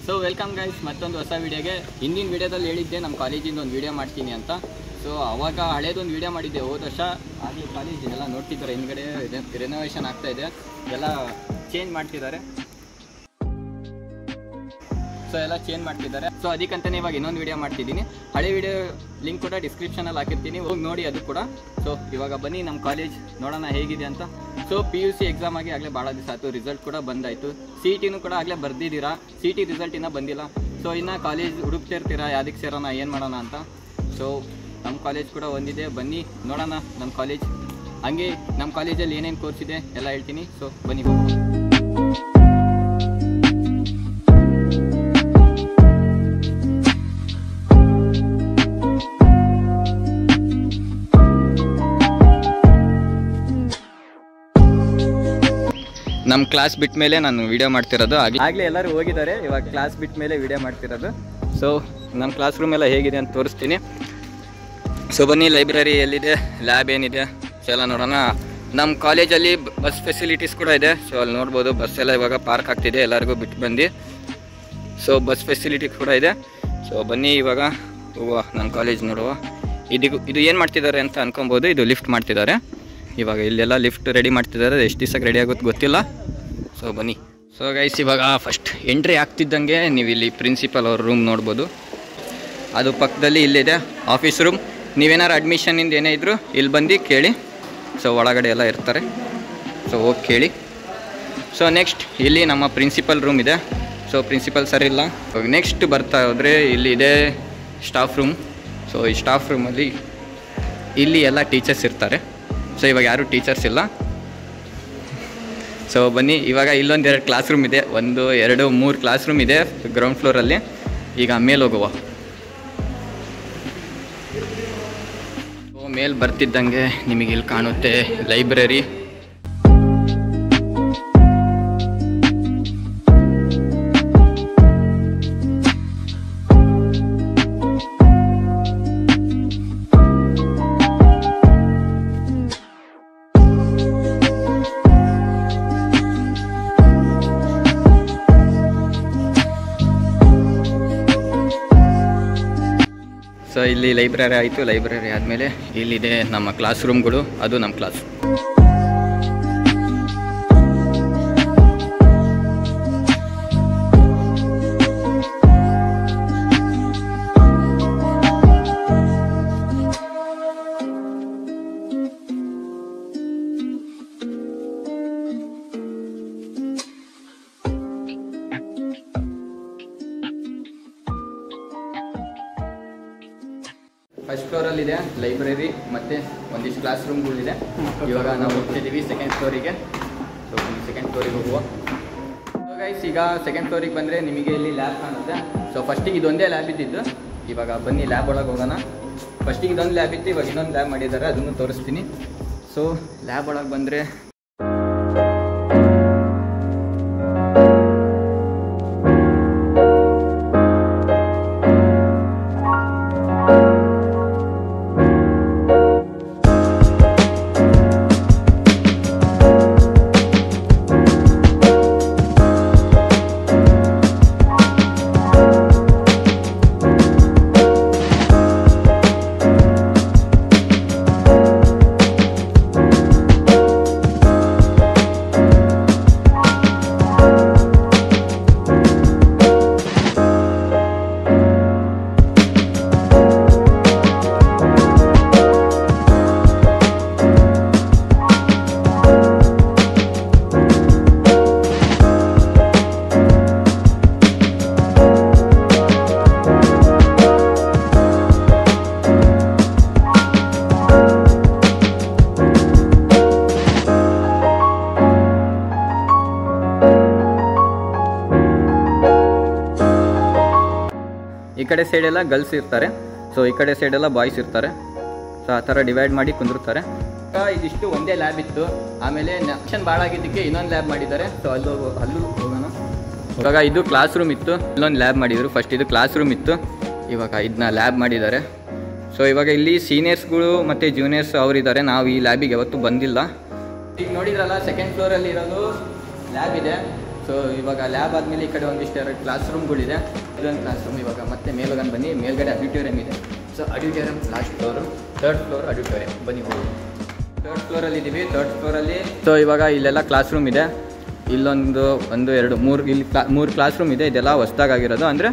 So welcome guys, ಮತ್ತೊಂದು ಹೊಸ ವೀಡಿಯೋಗೆ. ಹಿಂದಿನ ವೀಡಿಯೋದಲ್ಲಿ ಹೇಳಿದ್ದೆ ನಮ್ಮ ಕಾಲೇಜಿಂದ ಒಂದು ವೀಡಿಯೋ ಮಾಡ್ತೀನಿ ಅಂತ. ಸೊ ಅವಾಗ ಹಳೇದೊಂದು ವೀಡಿಯೋ ಮಾಡಿದ್ದೆ ಹೋದ ವರ್ಷ. ಹಾಗೆ ಕಾಲೇಜ್ ಎಲ್ಲ ನೋಡ್ತಿದ್ದಾರೆ, ಹಿಂದ್ಗಡೆ ರೆನೋವೇಷನ್ ಆಗ್ತಾಯಿದೆ, ಎಲ್ಲ ಚೇಂಜ್ ಮಾಡ್ತಿದ್ದಾರೆ. ಸೊ ಎಲ್ಲ ಚೇಂಜ್ ಮಾಡ್ತಿದ್ದಾರೆ. ಸೊ ಅದಕ್ಕಂತಲೇ ಇವಾಗ ಇನ್ನೊಂದು ವೀಡಿಯೋ ಮಾಡ್ತಿದ್ದೀನಿ. ಹಳೆ ವೀಡಿಯೋ ಲಿಂಕ್ ಕೂಡ ಡಿಸ್ಕ್ರಿಪ್ಷನಲ್ಲಿ ಹಾಕಿರ್ತೀನಿ, ಹೋಗಿ ನೋಡಿ ಅದು ಕೂಡ. ಸೊ ಇವಾಗ ಬನ್ನಿ ನಮ್ಮ ಕಾಲೇಜ್ ನೋಡೋಣ ಹೇಗಿದೆ ಅಂತ. ಸೊ PUC ಎಕ್ಸಾಮ್ ಆಗಿ ಆಗಲೇ ಭಾಳ ದಿವಸ ಆಯಿತು, ರಿಸಲ್ಟ್ ಕೂಡ ಬಂದಾಯಿತು. CETನೂ ಕೂಡ ಆಗಲೇ ಬರ್ದಿದ್ದೀರಾ, CET ರಿಸಲ್ಟ್ ಇನ್ನೂ ಬಂದಿಲ್ಲ. ಸೊ ಇನ್ನು ಕಾಲೇಜ್ ಹುಡುಕ್ತಿರ್ತೀರಾ ಯಾವುದಕ್ಕೆ ಸೇರೋಣ, ಏನು ಮಾಡೋಣ ಅಂತ. ಸೊ ನಮ್ಮ ಕಾಲೇಜ್ ಕೂಡ ಒಂದಿದೆ, ಬನ್ನಿ ನೋಡೋಣ ನಮ್ಮ ಕಾಲೇಜ್. ಹಂಗೆ ನಮ್ಮ ಕಾಲೇಜಲ್ಲಿ ಏನೇನು ಕೋರ್ಸ್ ಇದೆ ಎಲ್ಲ ಹೇಳ್ತೀನಿ. ಸೊ ಬನ್ನಿ ಹೋಗೋಣ. ನಮ್ಮ ಕ್ಲಾಸ್ ಬಿಟ್ಟ ಮೇಲೆ ನಾನು ವೀಡಿಯೋ ಮಾಡ್ತಿರೋದು. ಆಗಲೇ ಎಲ್ಲರೂ ಹೋಗಿದ್ದಾರೆ, ಇವಾಗ ಕ್ಲಾಸ್ ಬಿಟ್ಟ ಮೇಲೆ ವೀಡಿಯೋ ಮಾಡ್ತಿರೋದು. ಸೊ ನಮ್ಮ ಕ್ಲಾಸ್ ರೂಮ್ ಎಲ್ಲ ಹೇಗಿದೆ ಅಂತ ತೋರಿಸ್ತೀನಿ. ಸೊ ಬನ್ನಿ, ಲೈಬ್ರರಿ ಎಲ್ಲಿದೆ, ಲ್ಯಾಬ್ ಏನಿದೆ, ಸೊ ಎಲ್ಲ ನೋಡೋಣ. ನಮ್ಮ ಕಾಲೇಜಲ್ಲಿ ಬಸ್ ಫೆಸಿಲಿಟೀಸ್ ಕೂಡ ಇದೆ. ಸೊ ಅಲ್ಲಿ ನೋಡ್ಬೋದು, ಬಸ್ ಎಲ್ಲ ಇವಾಗ ಪಾರ್ಕ್ ಆಗ್ತಿದೆ, ಎಲ್ಲರಿಗೂ ಬಿಟ್ಟು ಬಂದು. ಸೊ ಬಸ್ ಫೆಸಿಲಿಟಿ ಕೂಡ ಇದೆ. ಸೊ ಬನ್ನಿ ಇವಾಗ ಹೋಗುವ, ನಮ್ಮ ಕಾಲೇಜ್ ನೋಡುವ. ಇದು ಏನು ಮಾಡ್ತಿದ್ದಾರೆ ಅಂತ ಅನ್ಕೊಬೋದು. ಇದು ಲಿಫ್ಟ್ ಮಾಡ್ತಿದ್ದಾರೆ ಇವಾಗ. ಇಲ್ಲೆಲ್ಲ ಲಿಫ್ಟ್ ರೆಡಿ ಮಾಡ್ತಿದ್ದಾರೆ, ಎಷ್ಟು ದಿವಸಕ್ಕೆ ರೆಡಿ ಆಗುತ್ತೆ ಗೊತ್ತಿಲ್ಲ. ಸೊ ಬನ್ನಿ. ಸೊ ಗೈಸ್, ಇವಾಗ ಫಸ್ಟ್ ಎಂಟ್ರಿ ಆಗ್ತಿದ್ದಂಗೆ ನೀವು ಇಲ್ಲಿ ಪ್ರಿನ್ಸಿಪಲ್ ಅವ್ರ ರೂಮ್ ನೋಡ್ಬೋದು. ಅದು ಪಕ್ಕದಲ್ಲಿ ಇಲ್ಲಿದೆ ಆಫೀಸ್ ರೂಮ್. ನೀವೇನಾರು ಅಡ್ಮಿಷನಿಂದ ಏನೇ ಇದ್ದರೂ ಇಲ್ಲಿ ಬಂದು ಕೇಳಿ. ಸೊ ಒಳಗಡೆ ಎಲ್ಲ ಇರ್ತಾರೆ, ಸೊ ಹೋಗಿ ಕೇಳಿ. ಸೊ ನೆಕ್ಸ್ಟ್ ಇಲ್ಲಿ ನಮ್ಮ ಪ್ರಿನ್ಸಿಪಲ್ ರೂಮ್ ಇದೆ. ಸೊ ಪ್ರಿನ್ಸಿಪಲ್ ಸರ್ ಇಲ್ಲ. ನೆಕ್ಸ್ಟ್ ಬರ್ತಾ ಹೋದರೆ ಇಲ್ಲಿ ಇದೆ ಸ್ಟಾಫ್ ರೂಮ್. ಸೊ ಈ ಸ್ಟಾಫ್ ರೂಮಲ್ಲಿ ಇಲ್ಲಿ ಎಲ್ಲ ಟೀಚರ್ಸ್ ಇರ್ತಾರೆ. ಸೊ ಇವಾಗ ಯಾರೂ ಟೀಚರ್ಸ್ ಇಲ್ಲ. ಸೊ ಬನ್ನಿ, ಇವಾಗ ಇಲ್ಲೊಂದೆರಡು ಕ್ಲಾಸ್ ರೂಮ್ ಇದೆ, 1 2 3 ಕ್ಲಾಸ್ ರೂಮ್ ಇದೆ ಗ್ರೌಂಡ್ ಫ್ಲೋರಲ್ಲಿ. ಈಗ ಮೇಲೆ ಹೋಗುವ. ಮೇಲೆ ಬರ್ತಿದ್ದಂಗೆ ನಿಮಗೆ ಇಲ್ಲಿ ಕಾಣುತ್ತೆ ಲೈಬ್ರರಿ. ಸೊ ಇಲ್ಲಿ ಲೈಬ್ರರಿ ಆಯಿತು. ಲೈಬ್ರರಿ ಆದಮೇಲೆ ಇಲ್ಲಿದೆ ನಮ್ಮ ಕ್ಲಾಸ್ ರೂಮ್ಗಳು, ಅದು ನಮ್ಮ ಕ್ಲಾಸ್. ಫಸ್ಟ್ ಫ್ಲೋರಲ್ಲಿದೆ ಲೈಬ್ರರಿ ಮತ್ತು ಒಂದಿಷ್ಟು ಕ್ಲಾಸ್ ರೂಮ್ಗಳಿದೆ. ಇವಾಗ ನಾವು ಹೋಗ್ತಿದ್ದೀವಿ ಸೆಕೆಂಡ್ ಫ್ಲೋರಿಗೆ. ಸೊ ಸೆಕೆಂಡ್ ಫ್ಲೋರಿಗೆ ಹೋಗುವ. ಸೊ ಗೈಸ್, ಈಗ ಸೆಕೆಂಡ್ ಫ್ಲೋರಿಗೆ ಬಂದರೆ ನಿಮಗೆ ಇಲ್ಲಿ ಲ್ಯಾಬ್ ಕಾಣುತ್ತೆ. ಸೊ ಫಸ್ಟಿಗೆ ಇದೊಂದೇ ಲ್ಯಾಬ್ ಇದ್ದಿದ್ದು. ಇವಾಗ ಬನ್ನಿ ಲ್ಯಾಬ್ ಒಳಗೆ ಹೋಗೋಣ. ಫಸ್ಟಿಗೆ ಇದೊಂದು ಲ್ಯಾಬ್ ಇತ್ತು, ಇವಾಗ ಇನ್ನೊಂದು ಲ್ಯಾಬ್ ಮಾಡಿದ್ದಾರೆ, ಅದನ್ನು ತೋರಿಸ್ತೀನಿ. ಸೊ ಲ್ಯಾಬ್ ಒಳಗೆ ಬಂದರೆ ಈ ಕಡೆ ಸೈಡೆಲ್ಲ ಗರ್ಲ್ಸ್ ಇರ್ತಾರೆ, ಸೊ ಈ ಕಡೆ ಸೈಡೆಲ್ಲ ಬಾಯ್ಸ್ ಇರ್ತಾರೆ. ಸೊ ಆ ಥರ ಡಿವೈಡ್ ಮಾಡಿ ಕುಂದಿರ್ತಾರೆ. ಇದಿಷ್ಟು ಒಂದೇ ಲ್ಯಾಬ್ ಇತ್ತು. ಆಮೇಲೆ ನೆಕ್ಷನ್ ಭಾಳ ಆಗಿದ್ದಕ್ಕೆ ಇನ್ನೊಂದು ಲ್ಯಾಬ್ ಮಾಡಿದ್ದಾರೆ. ಸೊ ಅಲ್ಲೂ ಹೋಗೋಣ. ಇವಾಗ ಇದು ಕ್ಲಾಸ್ ರೂಮ್ ಇತ್ತು, ಇಲ್ಲೊಂದು ಲ್ಯಾಬ್ ಮಾಡಿದರು. ಫಸ್ಟ್ ಇದು ಕ್ಲಾಸ್ ರೂಮ್ ಇತ್ತು, ಇವಾಗ ಇದನ್ನ ಲ್ಯಾಬ್ ಮಾಡಿದ್ದಾರೆ. ಸೊ ಇವಾಗ ಇಲ್ಲಿ ಸೀನಿಯರ್ಸ್ಗಳು ಮತ್ತು ಜೂನಿಯರ್ಸ್ ಅವರಿದ್ದಾರೆ. ನಾವು ಈ ಲ್ಯಾಬಿಗೆ ಯಾವತ್ತೂ ಬಂದಿಲ್ಲ. ಈಗ ನೋಡಿದ್ರಲ್ಲ, ಸೆಕೆಂಡ್ ಫ್ಲೋರಲ್ಲಿ ಇರೋದು ಲ್ಯಾಬ್ ಇದೆ. ಸೊ ಸೊ ಇವಾಗ ಲ್ಯಾಬ್ ಆದಮೇಲೆ ಈ ಕಡೆ ಒಂದಿಷ್ಟು 2 ಕ್ಲಾಸ್ ರೂಮ್ಗಳಿದೆ. ಇದೊಂದು ಕ್ಲಾಸ್ ರೂಮ್. ಇವಾಗ ಮತ್ತೆ ಮೇಲೋಗನ್ ಬನ್ನಿ, ಮೇಲ್ಗಡೆ ಆಡಿಟೋರಿಯಂ ಇದೆ. So auditorium last floor, 3rd floor auditorium. ಬನ್ನಿ ಹೋಗಿ 3rd ಫ್ಲೋರಲ್ಲಿ ಇದ್ದೀವಿ. 3rd ಫ್ಲೋರಲ್ಲಿ ಸೊ ಇವಾಗ ಇಲ್ಲೆಲ್ಲ ಕ್ಲಾಸ್ ರೂಮ್ ಇದೆ. ಇಲ್ಲೊಂದು 1 2 3 ಇಲ್ಲಿ 3 ಕ್ಲಾಸ್ ರೂಮ್ ಇದೆ. ಇದೆಲ್ಲ ಹೊಸ್ದಾಗಿರೋದು, ಅಂದರೆ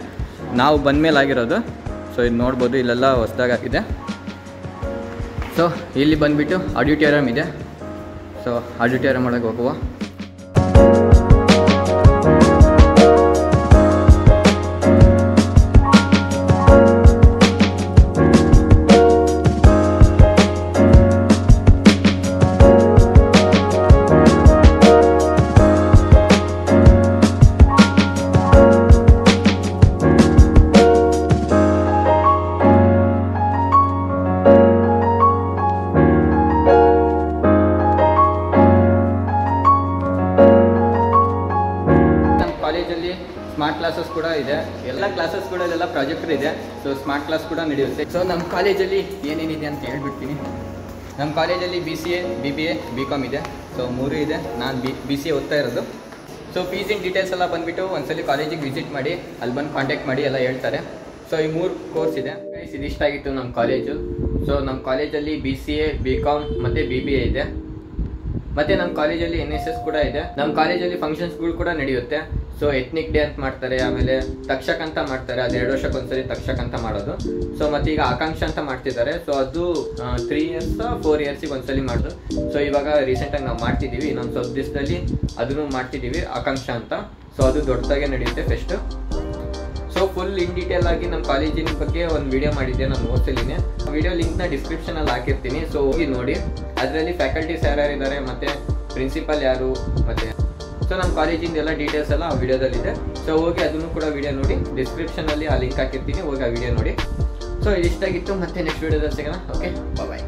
ನಾವು ಬಂದಮೇಲೆ ಆಗಿರೋದು. ಸೊ ಇದು ನೋಡ್ಬೋದು, ಇಲ್ಲೆಲ್ಲ ಹೊಸ್ದಾಗಿದೆ. ಸೊ ಇಲ್ಲಿ ಬಂದುಬಿಟ್ಟು ಆಡಿಟೋರಿಯಂ ಇದೆ. ಸೊ ಆಡಿಟೋರಿಯಂ ಒಳಗೆ ಹೋಗುವ. ಕಾಲೇಜಲ್ಲಿ ಸ್ಮಾರ್ಟ್ ಕ್ಲಾಸಸ್ ಕೂಡ ಇದೆ. ಎಲ್ಲ ಕ್ಲಾಸಸ್ಗಳಲ್ಲೆಲ್ಲ ಪ್ರಾಜೆಕ್ಟರ್ ಇದೆ. ಸೊ ಸ್ಮಾರ್ಟ್ ಕ್ಲಾಸ್ ಕೂಡ ನಡೆಯುತ್ತೆ. ಸೊ ನಮ್ಮ ಕಾಲೇಜಲ್ಲಿ ಏನೇನಿದೆ ಅಂತ ಹೇಳ್ಬಿಡ್ತೀನಿ. ನಮ್ಮ ಕಾಲೇಜಲ್ಲಿ BCA, BBA, BCom ಇದೆ. ಸೊ 3 ಇದೆ. ನಾನು BCA ಓದ್ತಾ ಇರೋದು. ಸೊ ಫೀಸಿನ ಡೀಟೇಲ್ಸ್ ಎಲ್ಲ ಬಂದುಬಿಟ್ಟು ಒಂದ್ಸಲಿ ಕಾಲೇಜಿಗೆ ವಿಸಿಟ್ ಮಾಡಿ, ಅಲ್ಲಿ ಬಂದು ಕಾಂಟ್ಯಾಕ್ಟ್ ಮಾಡಿ ಎಲ್ಲ ಹೇಳ್ತಾರೆ. ಸೊ ಈ 3 ಕೋರ್ಸ್ ಇದೆ. ಇದಿಷ್ಟಾಗಿತ್ತು ನಮ್ಮ ಕಾಲೇಜು. ಸೊ ನಮ್ಮ ಕಾಲೇಜಲ್ಲಿ BCA, BCom ಮತ್ತು BBA ಇದೆ. ಮತ್ತು ನಮ್ಮ ಕಾಲೇಜಲ್ಲಿ NSS ಕೂಡ ಇದೆ. ನಮ್ಮ ಕಾಲೇಜಲ್ಲಿ ಫಂಕ್ಷನ್ಸ್ಗಳು ಕೂಡ ನಡೆಯುತ್ತೆ. ಸೊ ಎತ್ನಿಕ್ ಡೇ ಅಂತ ಮಾಡ್ತಾರೆ, ಆಮೇಲೆ ತಕ್ಷಕ್ ಅಂತ ಮಾಡ್ತಾರೆ. ಅದು 2 ವರ್ಷಕ್ಕೊಂದ್ಸರಿ ತಕ್ಷಕ್ ಅಂತ ಮಾಡೋದು. ಸೊ ಮತ್ತು ಈಗ ಆಕಾಂಕ್ಷ ಅಂತ ಮಾಡ್ತಿದ್ದಾರೆ. ಸೊ ಅದು 3 ಇಯರ್ಸ್ 4 ಇಯರ್ಸಿಗೆ ಒಂದ್ಸಲಿ ಮಾಡೋದು. ಸೊ ಇವಾಗ ರೀಸೆಂಟಾಗಿ ನಾವು ಮಾಡ್ತಿದ್ದೀವಿ, ಇನ್ನೊಂದು ಸ್ವಲ್ಪ ದಿವಸದಲ್ಲಿ ಅದನ್ನು ಮಾಡ್ತಿದ್ದೀವಿ ಆಕಾಂಕ್ಷ ಅಂತ. ಸೊ ಅದು ದೊಡ್ಡದಾಗೆ ನಡೆಯುತ್ತೆ fest. So full in detail ಆಗಿ ನಮ್ಮ ಕಾಲೇಜಿನ ಬಗ್ಗೆ ಒಂದು ವಿಡಿಯೋ ಮಾಡಿದ್ದೆ ನಾನು ನೋಟ್ಸಲ್ಲಿನೇ. ವಿಡಿಯೋ ಲಿಂಕ್ನ ಡಿಸ್ಕ್ರಿಪ್ಷನಲ್ಲಿ ಹಾಕಿರ್ತೀನಿ. ಸೊ ಹೋಗಿ ನೋಡಿ. ಅದರಲ್ಲಿ ಫ್ಯಾಕಲ್ಟೀಸ್ ಯಾರ್ಯಾರಿದ್ದಾರೆ ಮತ್ತು ಪ್ರಿನ್ಸಿಪಲ್ ಯಾರು ಮತ್ತು ಸೊ ನಮ್ಮ ಕಾಲೇಜಿಂದ ಎಲ್ಲ ಡೀಟೇಲ್ಸ್ ಎಲ್ಲ ಆ ವಿಡಿಯೋದಲ್ಲಿದೆ. ಸೊ ಹೋಗಿ ಅದನ್ನು ಕೂಡ ವಿಡಿಯೋ ನೋಡಿ. ಡಿಸ್ಕ್ರಿಪ್ಷನಲ್ಲಿ ಆ ಲಿಂಕ್ ಹಾಕಿರ್ತೀನಿ, ಹೋಗಿ ಆ ವಿಡಿಯೋ ನೋಡಿ. ಸೊ ಇದಿಷ್ಟಾಗಿತ್ತು. ಮತ್ತೆ ನೆಕ್ಸ್ಟ್ ವಿಡಿಯೋದಲ್ಲಿ ಸಿಗೋಣ. ಓಕೆ, ಬಾಯ್.